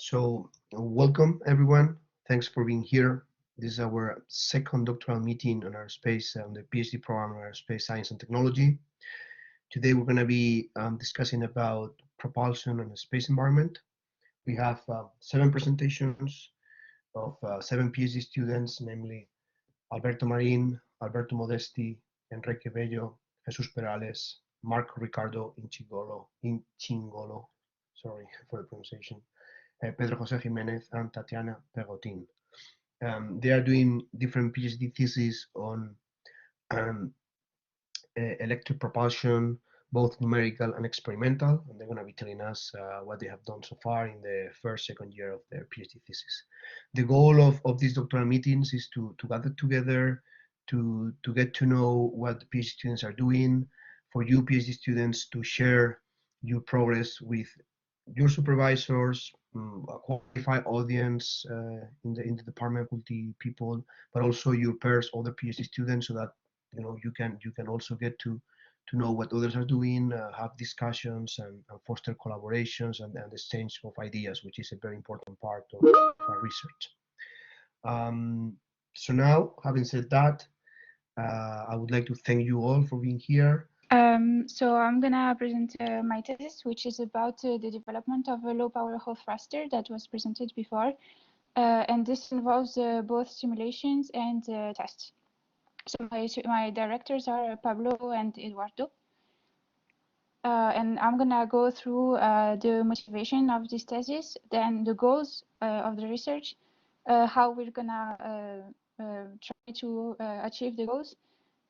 So, welcome everyone. Thanks for being here. This is our second doctoral meeting on aerospace, on the PhD program on aerospace science and technology. Today we're going to be discussing about propulsion and the space environment. We have 7 presentations of 7 PhD students, namely Alberto Marin, Alberto Modesti, Enrique Bello, Jesus Perales, Marco Ricardo Inchingolo, sorry for the pronunciation, Pedro José Jiménez, and Tatiana Perrotin. They are doing different PhD theses on um, electric propulsion, both numerical and experimental, and they're going to be telling us what they have done so far in the first, second year of their PhD thesis. The goal of these doctoral meetings is to gather together, to get to know what the PhD students are doing, for you PhD students to share your progress with your supervisors, a qualified audience in the department, faculty people, but also your peers, other PhD students, so that you can also get to know what others are doing, have discussions and foster collaborations and exchange of ideas, which is a very important part of our research. So now, having said that, I would like to thank you all for being here. So I'm gonna present my thesis, which is about the development of a low-power Hall thruster that was presented before, and this involves both simulations and tests. So my directors are Pablo and Eduardo, and I'm gonna go through the motivation of this thesis, then the goals of the research, how we're gonna try to achieve the goals,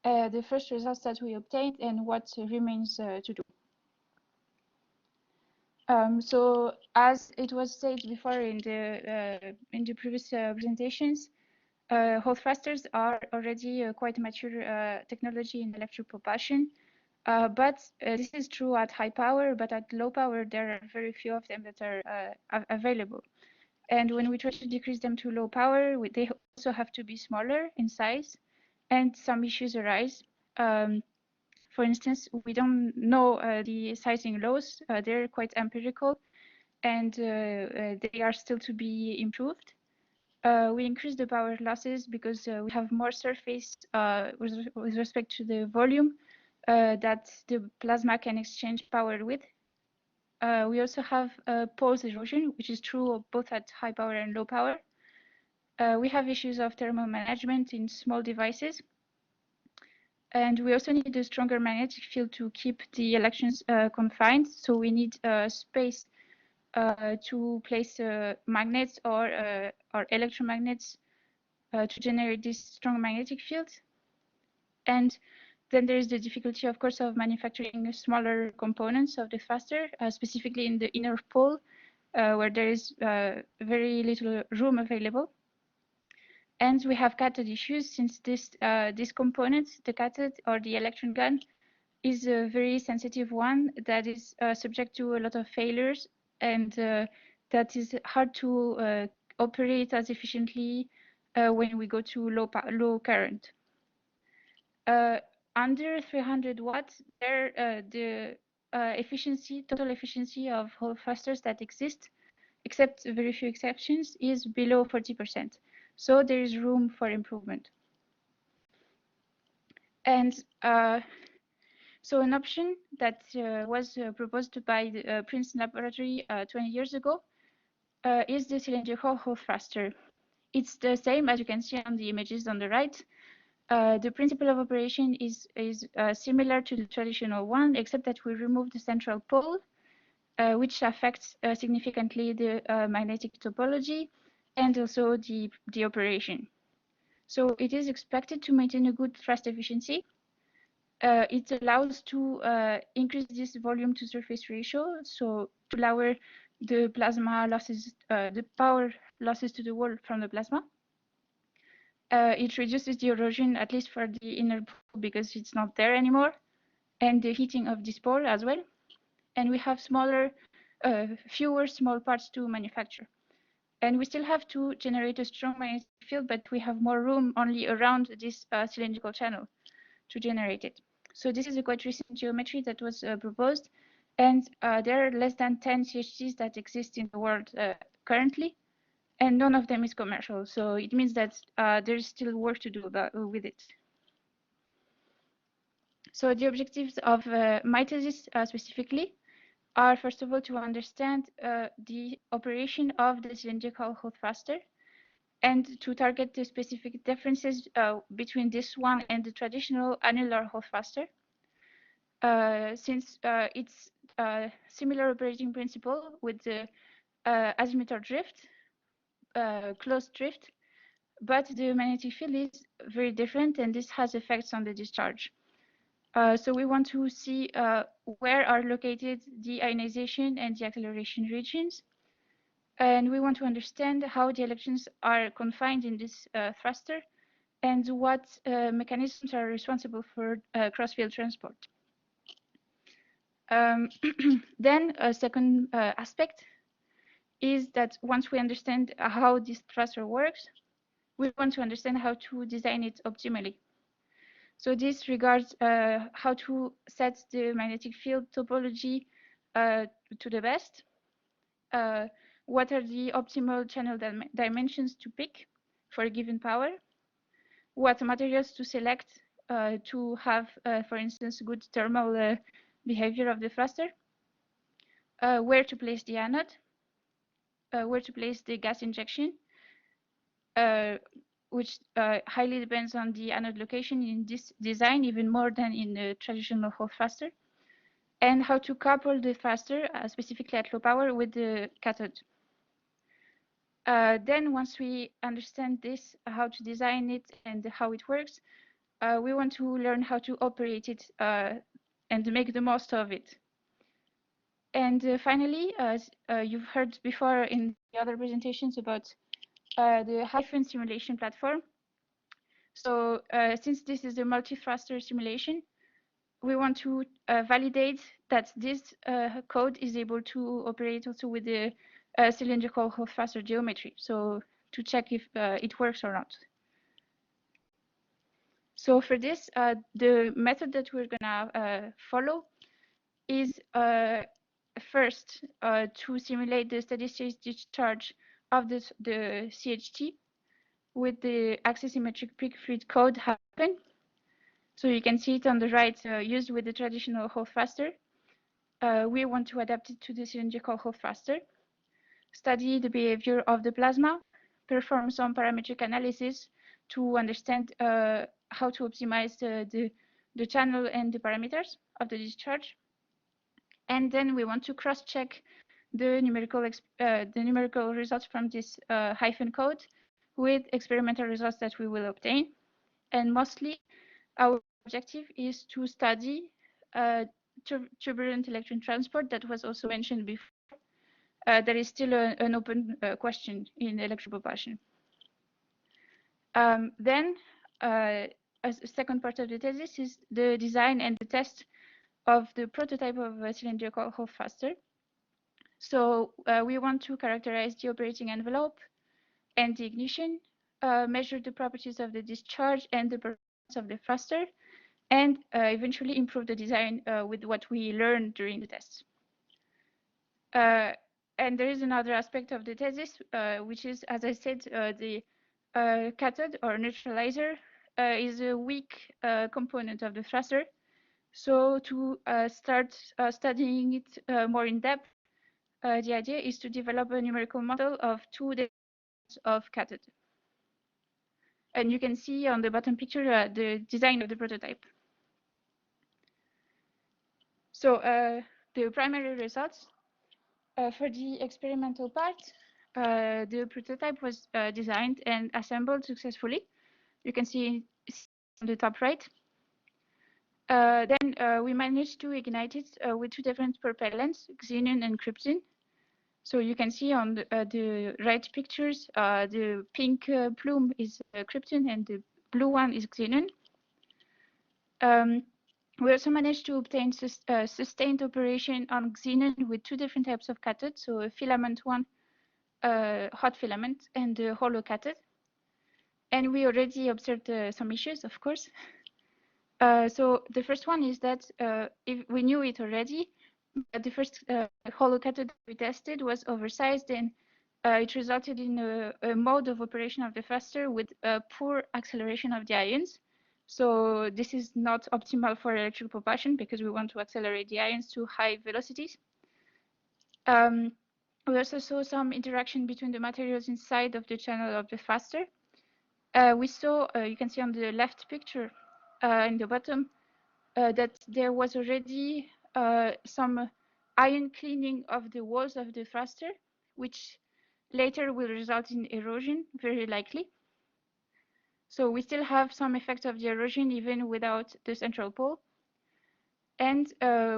the first results that we obtained, and what remains to do. So as it was said before in the previous presentations, Hall thrusters are already quite mature technology in electric propulsion, but this is true at high power, but at low power there are very few of them that are available. And when we try to decrease them to low power, they also have to be smaller in size, and some issues arise. For instance, we don't know the sizing laws. They're quite empirical, and they are still to be improved. We increase the power losses because we have more surface with respect to the volume that the plasma can exchange power with. We also have pulse erosion, which is true both at high power and low power. We have issues of thermal management in small devices. And we also need a stronger magnetic field to keep the electrons confined. So we need space to place magnets or electromagnets to generate this strong magnetic field. And then there is the difficulty, of course, of manufacturing smaller components of the thruster, specifically in the inner pole, where there is very little room available. And we have cathode issues since this component, the cathode or the electron gun, is a very sensitive one that is subject to a lot of failures, and that is hard to operate as efficiently when we go to low current. Under 300 watts, the total efficiency of Hall thrusters that exist, except very few exceptions, is below 40%. So there is room for improvement. And so an option that was proposed by the Princeton Laboratory 20 years ago is the cylindrical Hall thruster. It's the same as you can see on the images on the right. The principle of operation is similar to the traditional one, except that we remove the central pole, which affects significantly the magnetic topology and also the operation. So it is expected to maintain a good thrust efficiency. It allows to increase this volume to surface ratio, so to lower the plasma losses, the power losses to the wall from the plasma. It reduces the erosion, at least for the inner pole, because it's not there anymore, and the heating of this pole as well. And we have fewer small parts to manufacture. And we still have to generate a strong magnetic field, but we have more room only around this cylindrical channel to generate it. So this is a quite recent geometry that was proposed, And there are less than 10 CHTs that exist in the world currently, and none of them is commercial. So it means that there's still work to do with it. So the objectives of my thesis specifically are, first of all, to understand the operation of the cylindrical Hall thruster and to target the specific differences between this one and the traditional annular Hall thruster. Since it's a similar operating principle with the azimuthal drift, closed drift, but the magnetic field is very different, and this has effects on the discharge. So we want to see where are located the ionization and the acceleration regions. And we want to understand how the electrons are confined in this thruster and what mechanisms are responsible for cross-field transport. Then a second aspect is that once we understand how this thruster works, we want to understand how to design it optimally. So this regards how to set the magnetic field topology to the best. What are the optimal channel dimensions to pick for a given power? What materials to select to have, for instance, good thermal behavior of the thruster? Where to place the anode? Where to place the gas injection? Which highly depends on the anode location in this design, even more than in the traditional Hall thruster, and how to couple the thruster, specifically at low power, with the cathode. Then once we understand this, how to design it and how it works, we want to learn how to operate it and make the most of it. And finally, as you've heard before in the other presentations about the Hyphen simulation platform. So since this is a multi-thruster simulation, we want to validate that this code is able to operate also with the cylindrical Hall thruster geometry. So to check if it works or not. So for this, the method that we're gonna follow is first to simulate the steady state discharge of the CHT with the axisymmetric peak fluid code happen. So you can see it on the right, used with the traditional Hall thruster. We want to adapt it to the cylindrical Hall thruster, study the behavior of the plasma, perform some parametric analysis to understand how to optimize the channel and the parameters of the discharge. And then we want to cross-check the numerical results from this Hyphen code with experimental results that we will obtain. And mostly, our objective is to study turbulent electron transport that was also mentioned before. That is still an open question in electropropulsion. Then, as a second part of the thesis is the design and the test of the prototype of a cylindrical Hall thruster. So we want to characterize the operating envelope and the ignition, measure the properties of the discharge and the performance of the thruster, and eventually improve the design with what we learned during the tests. And there is another aspect of the thesis, which is, as I said, the cathode or neutralizer is a weak component of the thruster. So to start studying it more in depth, the idea is to develop a numerical model of two different of cathode. And you can see on the bottom picture the design of the prototype. So the primary results for the experimental part, the prototype was designed and assembled successfully. You can see on the top right. Then we managed to ignite it with two different propellants, xenon and krypton. So you can see on the right pictures, the pink plume is krypton and the blue one is xenon. We also managed to obtain sustained operation on xenon with two different types of cathodes, so a filament one, hot filament, and a hollow cathode. And we already observed some issues, of course. So the first one is that if we knew it already, the first hollow cathode we tested was oversized, and it resulted in a mode of operation of the thruster with poor acceleration of the ions. So this is not optimal for electrical propulsion because we want to accelerate the ions to high velocities. We also saw some interaction between the materials inside of the channel of the thruster. We saw, you can see on the left picture in the bottom, that there was already some ion cleaning of the walls of the thruster, which later will result in erosion, very likely. So we still have some effect of the erosion even without the central pole. And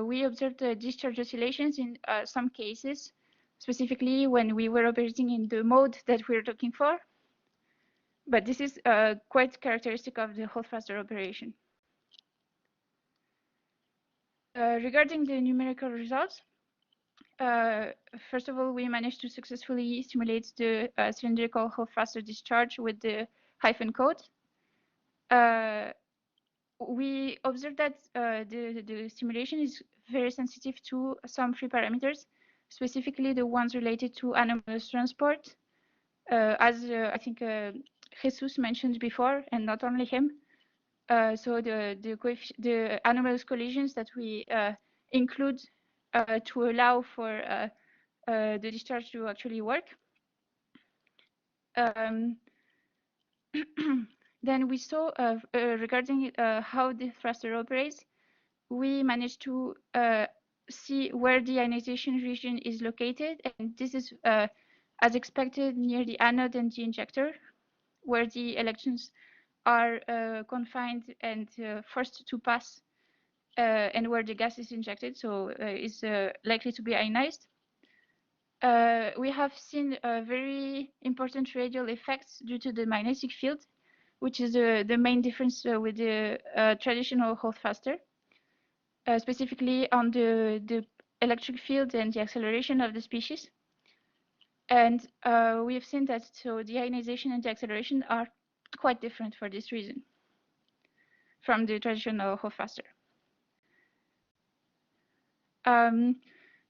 we observed discharge oscillations in some cases, specifically when we were operating in the mode that we're looking for. But this is quite characteristic of the whole thruster operation. Regarding the numerical results, first of all, we managed to successfully simulate the cylindrical whole thruster discharge with the hyphen code. We observed that the simulation is very sensitive to some free parameters, specifically the ones related to anomalous transport. As I think Jesus mentioned before, and not only him. So the anomalous collisions that we include to allow for the discharge to actually work. Then we saw regarding how the thruster operates, we managed to see where the ionization region is located, and this is as expected near the anode and the injector, where the electrons are confined and forced to pass, and where the gas is injected, so is likely to be ionized. We have seen very important radial effects due to the magnetic field, which is the main difference with the traditional whole thruster, specifically on the electric field and the acceleration of the species. And we have seen that so the ionization and the acceleration are quite different for this reason from the traditional whole thruster.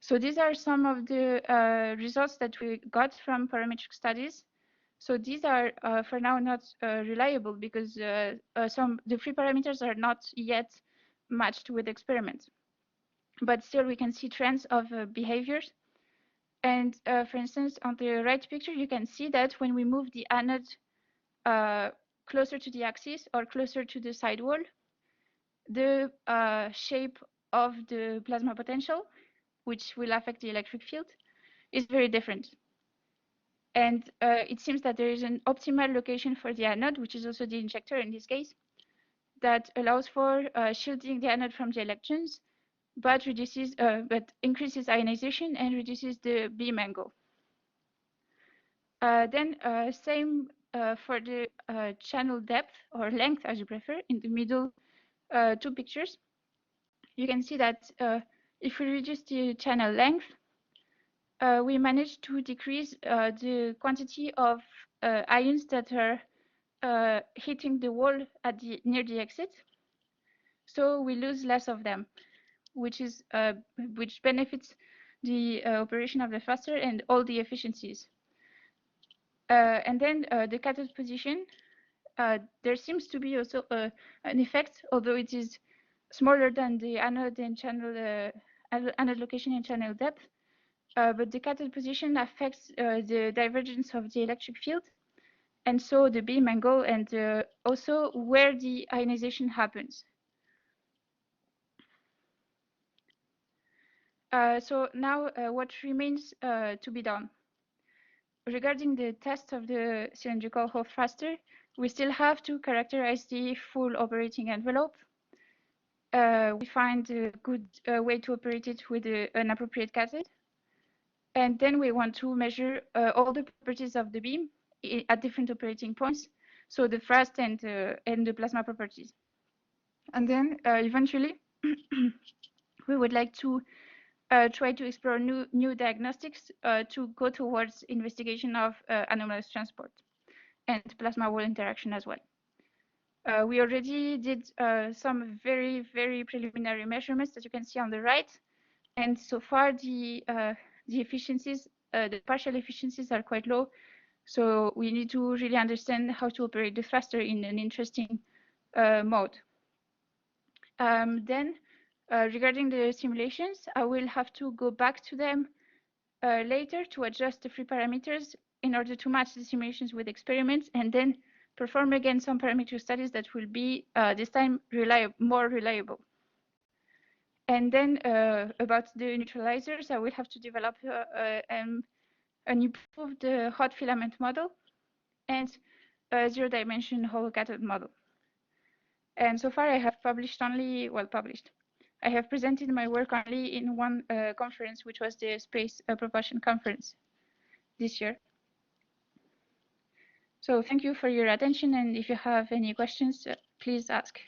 So these are some of the results that we got from parametric studies. So these are for now not reliable because the free parameters are not yet matched with experiments. But still we can see trends of behaviors. And for instance, on the right picture, you can see that when we move the anode closer to the axis or closer to the sidewall, the shape of the plasma potential, which will affect the electric field, is very different. And it seems that there is an optimal location for the anode, which is also the injector in this case, that allows for shielding the anode from the electrons, but increases ionization and reduces the beam angle. Then same for the channel depth or length, as you prefer, in the middle two pictures. You can see that if we reduce the channel length, we managed to decrease the quantity of ions that are hitting the wall at near the exit. So we lose less of them, which benefits the operation of the thruster and all the efficiencies. And then the cathode position, there seems to be also an effect, although it is smaller than the anode and channel anode location and channel depth. But the cathode position affects the divergence of the electric field, and so the beam angle, and also where the ionization happens. So now what remains to be done? Regarding the test of the cylindrical whole thruster, we still have to characterize the full operating envelope. We find a good way to operate it with an appropriate cathode. And then we want to measure all the properties of the beam at different operating points, so the thrust and the plasma properties. And then eventually, we would like to try to explore new diagnostics to go towards investigation of anomalous transport and plasma wall interaction as well. We already did some very, very preliminary measurements that you can see on the right And so far, the efficiencies, the partial efficiencies are quite low. So we need to really understand how to operate the thruster in an interesting mode. Then, regarding the simulations, I will have to go back to them later to adjust the free parameters in order to match the simulations with experiments, and then perform again some parametric studies that will be this time more reliable. And then about the neutralizers, I will have to develop an improved hot filament model and a zero-dimension hollow cathode model. And so far, I have published only, well, I have presented my work only in one conference, which was the Space Propulsion Conference this year. So thank you for your attention, and if you have any questions, please ask.